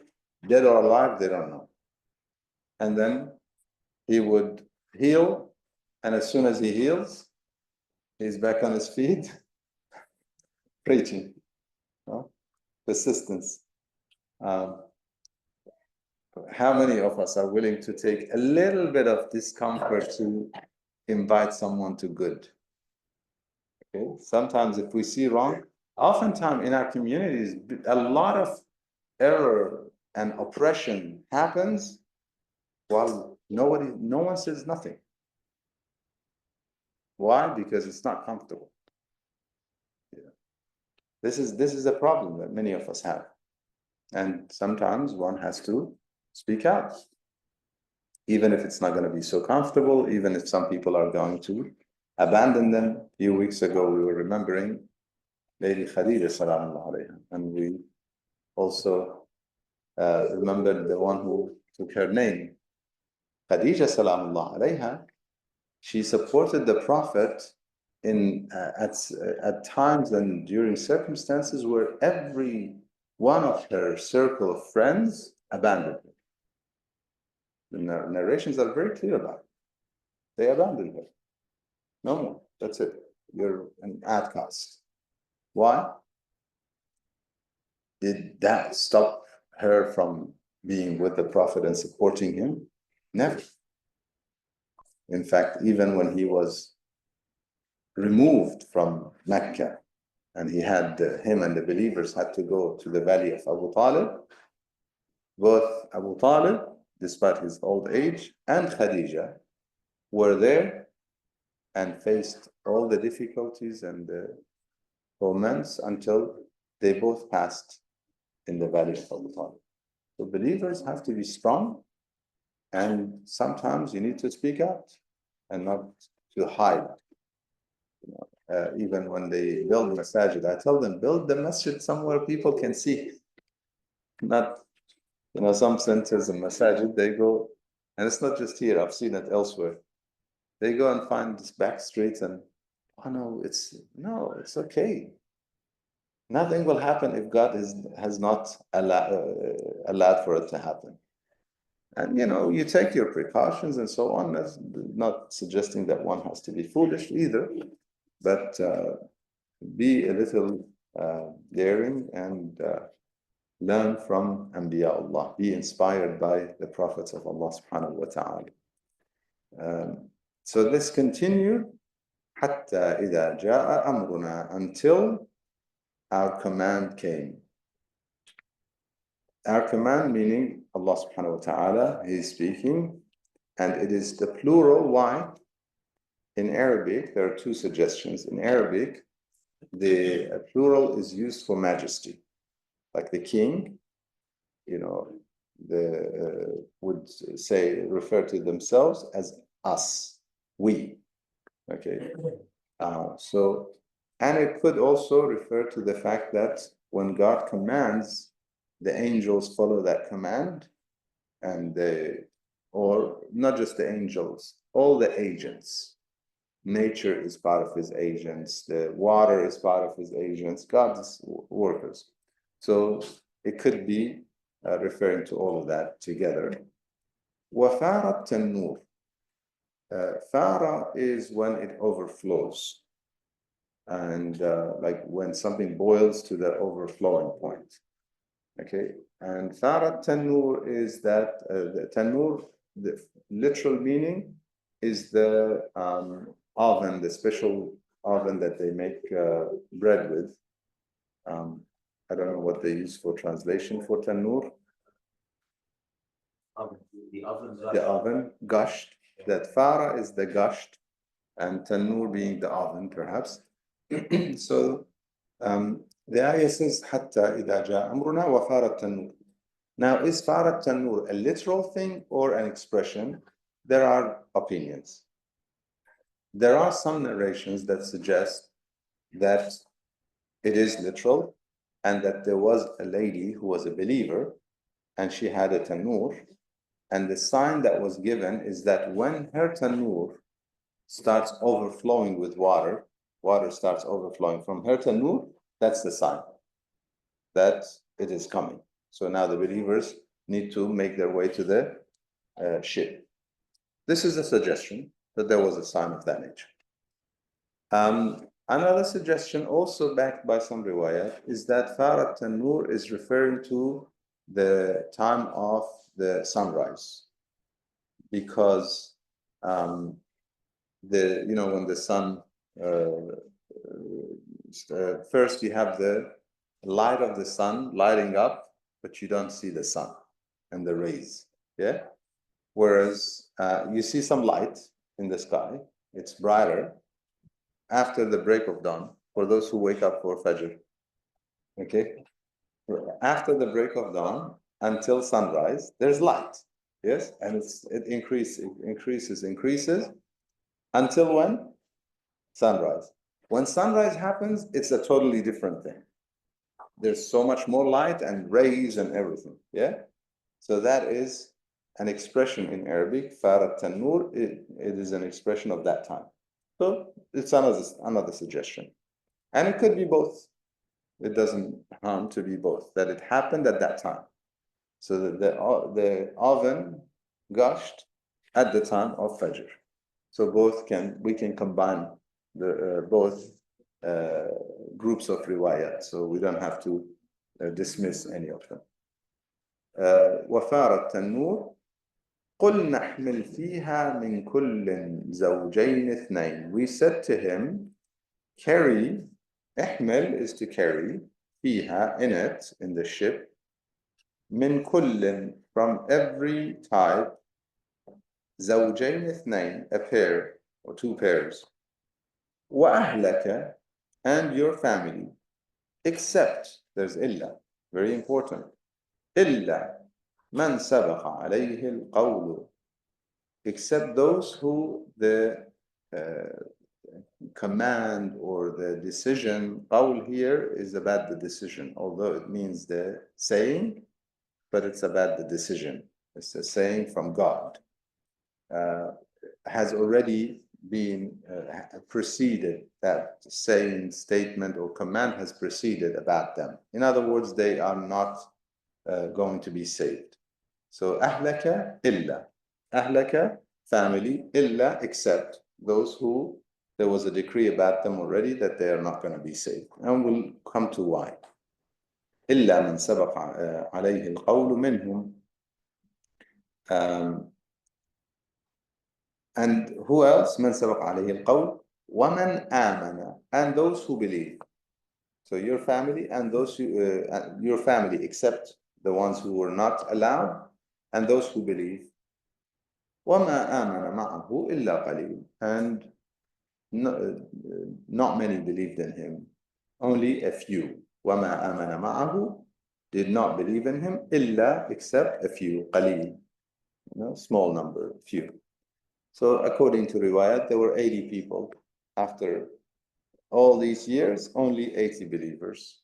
Dead or alive, they don't know. And then he would heal, and as soon as he heals, he's back on his feet, preaching. Persistence. How many of us are willing to take a little bit of discomfort to invite someone to good? Okay. Sometimes if we see wrong, oftentimes in our communities, a lot of error and oppression happens while no one says nothing. Why? Because it's not comfortable. Yeah. This is a problem that many of us have. And sometimes one has to speak out, even if it's not going to be so comfortable, even if some people are going to abandon them. A few weeks ago, we were remembering Lady Khadija, salamullah alayha, and we also remembered the one who took her name. Khadija, salamullah alayha, she supported the Prophet in at times and during circumstances where every one of her circle of friends abandoned her. The narrations are very clear about it. They abandoned her. No more. That's it. You're an outcast. Why? Did that stop her from being with the Prophet and supporting him? Never. In fact, even when he was removed from Mecca, and he had him and the believers had to go to the valley of Abu Talib, both Abu Talib, despite his old age, and Khadija were there and faced all the difficulties and the torments until they both passed in the valley of Abu Talib. So believers have to be strong, and sometimes you need to speak out and not to hide. Even when they build masajid, I tell them, build the masjid somewhere people can see. Not, some centers and masajid, they go, and it's not just here, I've seen it elsewhere. They go and find this back streets and, oh no, it's okay. Nothing will happen if God has not allowed for it to happen. And you take your precautions and so on. That's not suggesting that one has to be foolish either, but be a little daring and learn from Anbiya Allah. Be inspired by the prophets of Allah subhanahu wa ta'ala. So this continued حتى إذا جاء أمرنا, until our command came. Our command meaning Allah subhanahu wa ta'ala, He is speaking, and it is the plural. Why? In Arabic, there are two suggestions. In Arabic, the plural is used for majesty. Like the king, would refer to themselves as us, we. Okay. And it could also refer to the fact that when God commands, the angels follow that command, and or not just the angels, all the agents. Nature is part of His agents, the water is part of His agents, God's workers. So it could be referring to all of that together. وَفَارَ التَّنُّورِ. Fara is when it overflows, and like when something boils to the overflowing point. Okay, and Fara Tanur is that the Tanur, the literal meaning is the oven, the special oven that they make bread with. I don't know what they use for translation for Tanur. The oven, gushed. That Fara is the gushed, and Tanur being the oven, perhaps. So the ayah says, حَتَّى إِذَا جَاءَ أَمْرُنَا وَفَارَ التَّنُّورِ. Now, is Fara Tanur a literal thing or an expression? There are opinions. There are some narrations that suggest that it is literal, and that there was a lady who was a believer, and she had a tanur, and the sign that was given is that when her tanur starts overflowing with water starts overflowing from her tanur, that's the sign that it is coming. So now the believers need to make their way to the ship. This is a suggestion that there was a sign of that nature. Another suggestion, also backed by some riwayat, is that Farat Tanur is referring to the time of the sunrise, because when the sun first you have the light of the sun lighting up, but you don't see the sun and the rays. Yeah. Whereas you see some light in the sky, it's brighter after the break of dawn, for those who wake up for Fajr. Okay, after the break of dawn until sunrise, there's light. Yes, and it increases until when? Sunrise. When sunrise happens, it's a totally different thing. There's so much more light and rays and everything. Yeah, so that is an expression in Arabic. Farat Tanur, it is an expression of that time. So it's another suggestion. And it could be both. It doesn't harm to be both, that it happened at that time. So that the oven gushed at the time of Fajr. So we can combine the both groups of riwayat. So we don't have to dismiss any of them. وَفَارَ التَّنُّورِ قل نحمل فيها من كل زوجين اثنين. We said to him, carry, احمل is to carry, فيها, in it, in the ship, من كل, from every type, زوجين اثنين, a pair or two pairs, وأهلك, and your family, except, there's إلا, very important, إلا من سبق عليه القول, except those who the command or the decision, qawl here is about the decision, although it means the saying, but it's about the decision. It's a saying from God. Has already been preceded, that saying, statement, or command has preceded about them. In other words, they are not going to be saved. So, أهلك إلا. أهلك, family, إلا, except those who there was a decree about them already that they are not going to be saved. And we'll come to why. إلا من سبق عليه القول منهم. And who else? من سبق عليه القول ومن آمن, and those who believe. So your family and those who, your family except the ones who were not allowed, and those who believe. وما آمن معه إلا قليل, and not many believed in him, only a few. وما آمن معه, did not believe in him, إلا, except a few, قليل, small number, few. So according to riwayat, there were 80 people. After all these years, only 80 believers.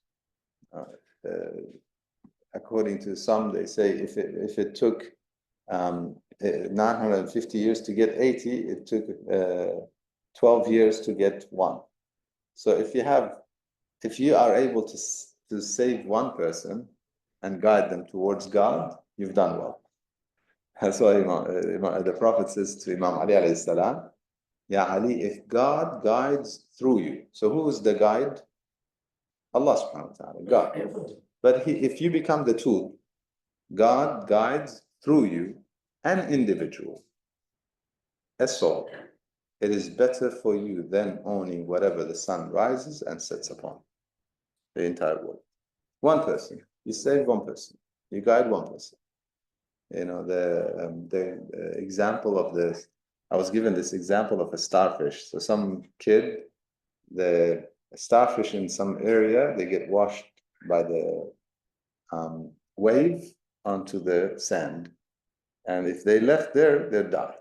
According to some, they say if it took 950 years to get 80, it took 12 years to get one. So if you are able to save one person and guide them towards God, you've done well. That's why the Prophet says to Imam Ali alayhi salam, Ya Ali, if God guides through you, so who is the guide? Allah subhanahu wa ta'ala, God. But if you become the tool, God guides through you an individual, a soul. It is better for you than owning whatever the sun rises and sets upon, the entire world. One person, you save one person, you guide one person. You know, the example of this, I was given this example of a starfish. So some kid, the starfish in some area, they get washed by the wave onto the sand. And if they left there, they'll die.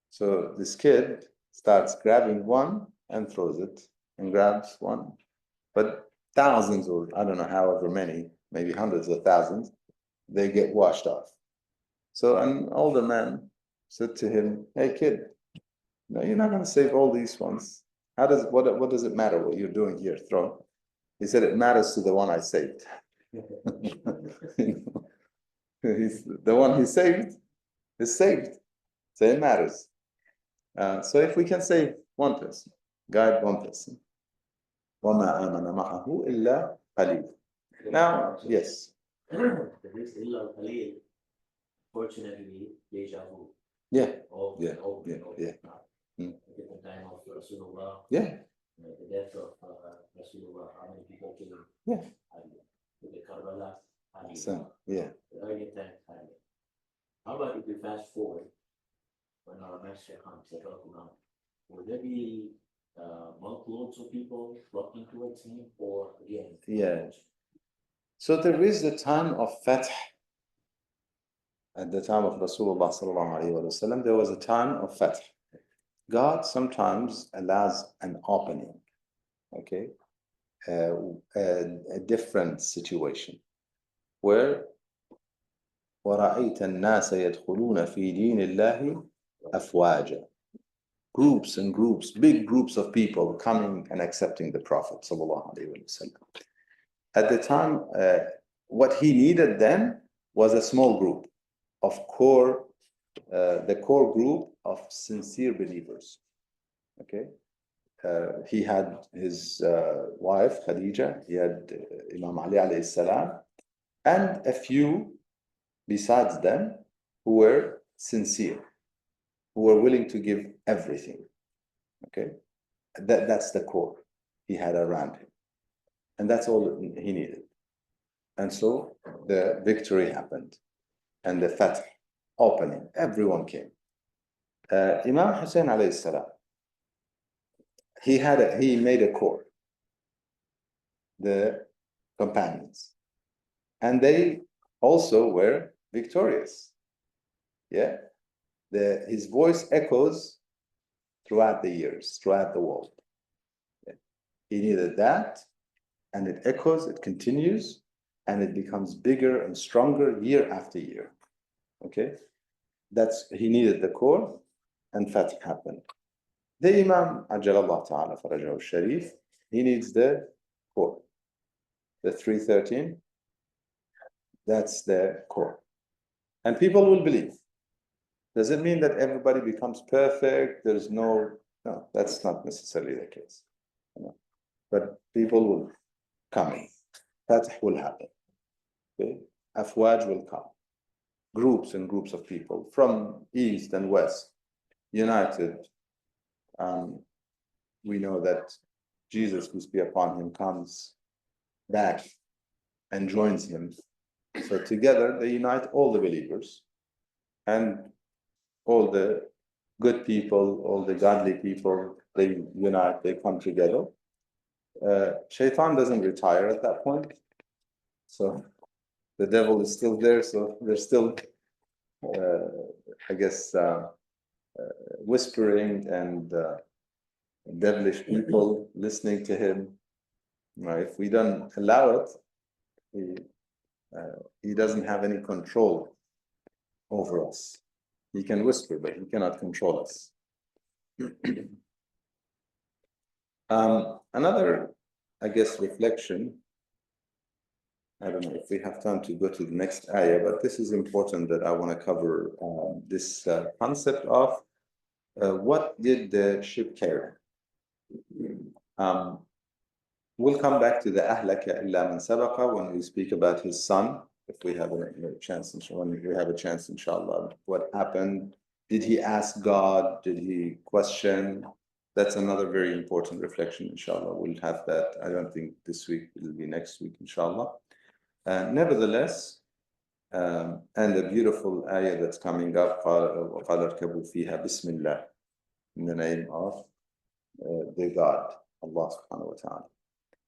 So this kid starts grabbing one and throws it, and grabs one. But thousands, or I don't know, however many, maybe hundreds of thousands, they get washed off. So an older man said to him, hey kid, no, you're not going to save all these ones. What does it matter what you're doing here? Throw. He said, it matters to the one I saved. The one he saved is saved. So it matters. So if we can save one person, guide one person. وَمَا آمَنَ مَعَهُ إِلَّا قَلِيلٌ. Now, yes. Fortunately, deja vu. Yeah. Over and over and over. At the time of Rasulullah. Yeah. The death of Rasulullah, how many people came? Yeah. With the Karbala. So, yeah. The early times. How about if we fast forward when our master comes to Rasulullah? Will there be multitudes of people flocking towards him, or again? Yeah. So there is the time of Fath. At the time of Rasulullah sallallahu alaihi wasallam, there was a time of Fath. God sometimes allows an opening, okay, a different situation, where وَرَأَيْتَ النَّاسَ يَدْخُلُونَ فِي دِينِ اللَّهِ أَفْوَاجًا. Groups and groups, big groups of people coming and accepting the Prophet sallallahu alaihi wasallam. At the time, what he needed then was a small group of the core group of sincere believers. Okay, he had his wife Khadija, he had Imam Ali alayhi salam, and a few besides them who were sincere, who were willing to give everything. Okay, that's the core he had around him, and that's all he needed. And so the victory happened, and the Fath opening, everyone came. Imam Hussein alayhi salam, he made a core, the companions, and they also were victorious. Yeah, his voice echoes throughout the years, throughout the world. Yeah. He needed that, and it echoes, it continues, and it becomes bigger and stronger year after year. Okay, he needed the core, and Fath happened. The Imam Ajalallah Ta'ala Farajahu Sharif, he needs the core, the 313. That's the core, and people will believe. Does it mean that everybody becomes perfect? There's no, that's not necessarily the case. But people will come in. Fath will happen. Okay? Afwaj will come. Groups and groups of people from east and west, united. We know that Jesus, peace be upon him, comes back and joins him. So together they unite all the believers, and all the good people, all the godly people, they unite, they come together. Shaitan doesn't retire at that point. So the devil is still there. So there's still, I guess, whispering and devilish people listening to him. If we don't allow it, he doesn't have any control over us. He can whisper, but he cannot control us. Another, I guess, reflection. I don't know if we have time to go to the next ayah, but this is important that I want to cover this concept of what did the ship carry? We'll come back to the ahlaka illa man sabaqa when we speak about his son, if we have a chance, when we have a chance, inshallah. What happened? Did he ask God? Did he question? That's another very important reflection, inshallah. We'll have that. I don't think this week, it'll be next week, inshallah. Nevertheless, and the beautiful ayah that's coming up, وَقَالَ ارْكَبُوا فِيهَا بِسْمِ اللَّهِ, in the name of the God, Allah subhanahu wa ta'ala.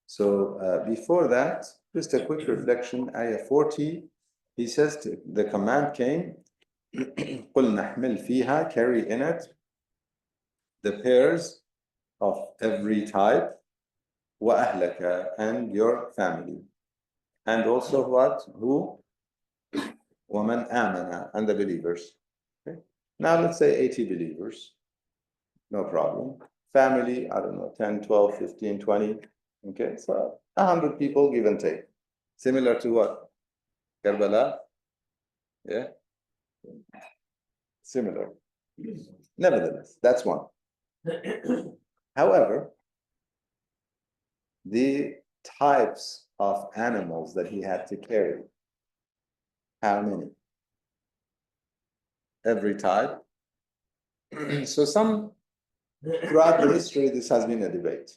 So before that, just a quick reflection, ayah 40, he says the command came, قُلْ نَحْمِلْ فِيهَا, carry in it the pairs of every type, وَأَهْلَكَ, and your family. And also what? Who? وَمَنْ آمَنَ, and the believers. Okay. Now let's say 80 believers, no problem. Family, I don't know, 10, 12, 15, 20. Okay, so 100 people, give and take. Similar to what? Karbala? Yeah? Similar. Nevertheless, that's one. However, the types of animals that he had to carry, how many? Every type. So throughout the history, this has been a debate.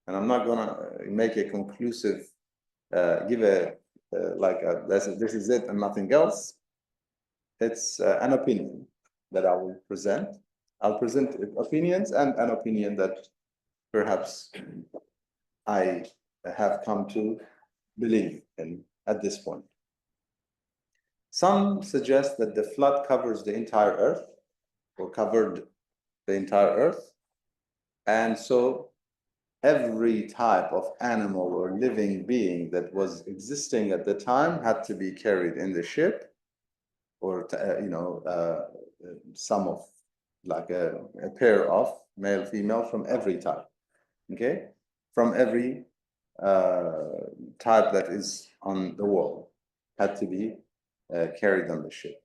And I'm not going to make a conclusive, give this is it and nothing else. It's an opinion that I will present. I'll present opinions and an opinion that perhaps I have come to believe in at this point. Some suggest that the flood covers the entire earth, or covered the entire earth. And so every type of animal or living being that was existing at the time had to be carried in the ship, or some of, like a pair of male, female from every type. Okay, from every type that is on the world had to be carried on the ship.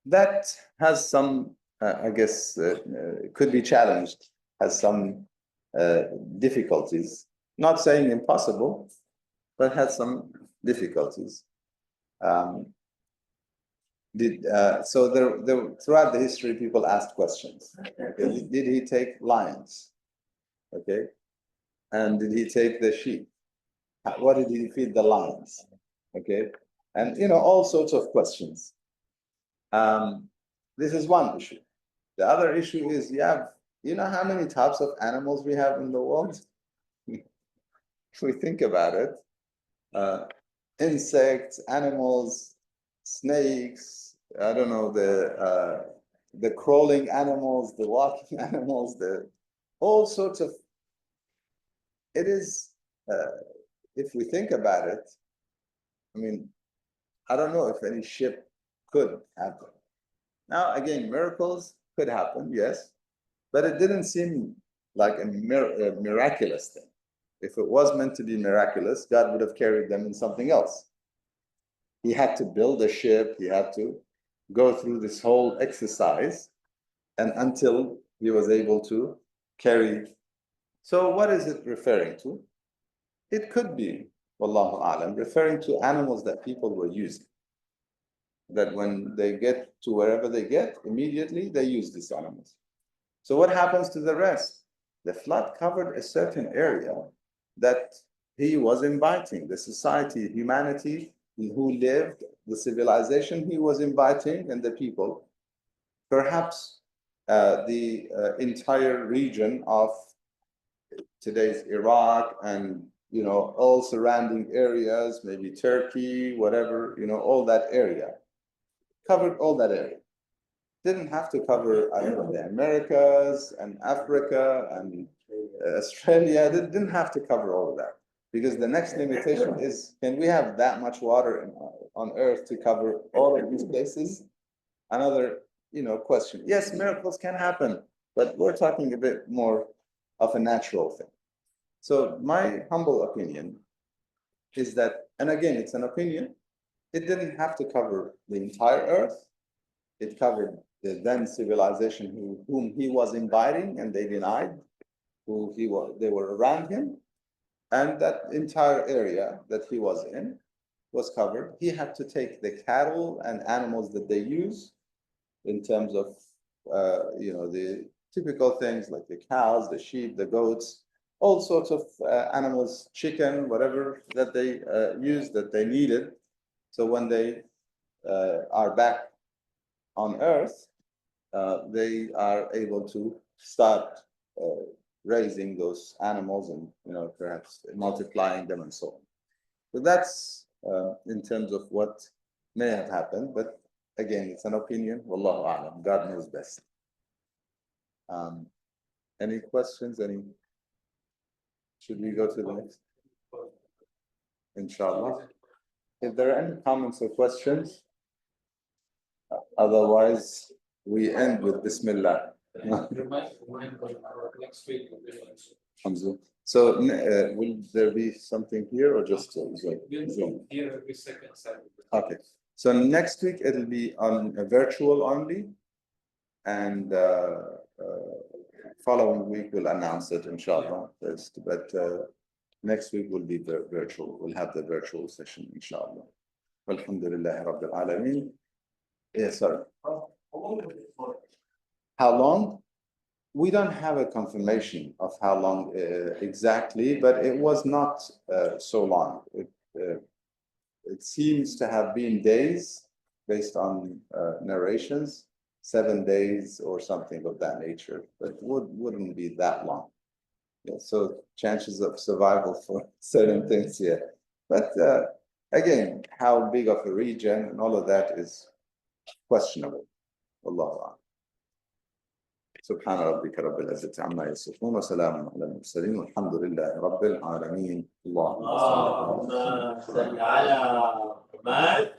That has some, I guess, could be challenged, has some difficulties. Not saying impossible, but has some difficulties. Throughout the history, people asked questions. Okay? Did he take lions? Okay, and did he take the sheep? What did he feed the lions? Okay, and all sorts of questions. This is one issue. The other issue is you know how many types of animals we have in the world? If we think about it, insects, animals, snakes, I don't know, the crawling animals, the walking animals, all sorts of. It is, if we think about it, I mean, I don't know if any ship could happen. Now, again, miracles could happen, yes, but it didn't seem like a miraculous thing. If it was meant to be miraculous, God would have carried them in something else. He had to build a ship, he had to go through this whole exercise, and until he was able to carry. So what is it referring to? It could be, Wallahu A'lam, referring to animals that people were using. That when they get to wherever they get, immediately they use these animals. So what happens to the rest? The flood covered a certain area that he was inviting, the society, humanity who lived, the civilization he was inviting, and the people. Perhaps the entire region of today's Iraq and all surrounding areas, maybe Turkey, whatever, all that area, covered all that area. Didn't have to cover, I don't know, the Americas and Africa and Australia. Didn't have to cover all of that, because the next limitation is, can we have that much water on Earth to cover all of these places? Another, question. Yes, miracles can happen, but we're talking a bit more of a natural thing. So my humble opinion is that, and again, it's an opinion, it didn't have to cover the entire Earth. It covered the then civilization whom he was inviting, and they denied they were around him. And that entire area that he was in was covered. He had to take the cattle and animals that they use in terms of, the typical things like the cows, the sheep, the goats, all sorts of animals, chicken, whatever that they used, that they needed. So when they are back on Earth, they are able to start raising those animals and perhaps multiplying them and so on. So that's in terms of what may have happened, but again, it's an opinion. Wallahu a'lam. God knows best. Any questions? Should we go to the next? Inshallah. If there are any comments or questions, otherwise we end with Bismillah. Next week. So will there be something here or just Zoom? Here every second Saturday. Okay. So next week it'll be on virtual only, and following week we'll announce it, inshallah. But next week will be the virtual. We'll have the virtual session, inshallah. Alhamdulillah Rabbil Alameen. Yes, sir. How long? We don't have a confirmation of how long exactly, but it was not so long. It seems to have been days based on narrations, 7 days or something of that nature, but wouldn't be that long. Yeah, so chances of survival for certain things, yeah. But again, how big of a region and all of that is questionable. Allahu Akbar. سبحان ربك رب العزة عما يصفون وسلام على المرسلين والحمد لله رب العالمين. اللهم صل على محمد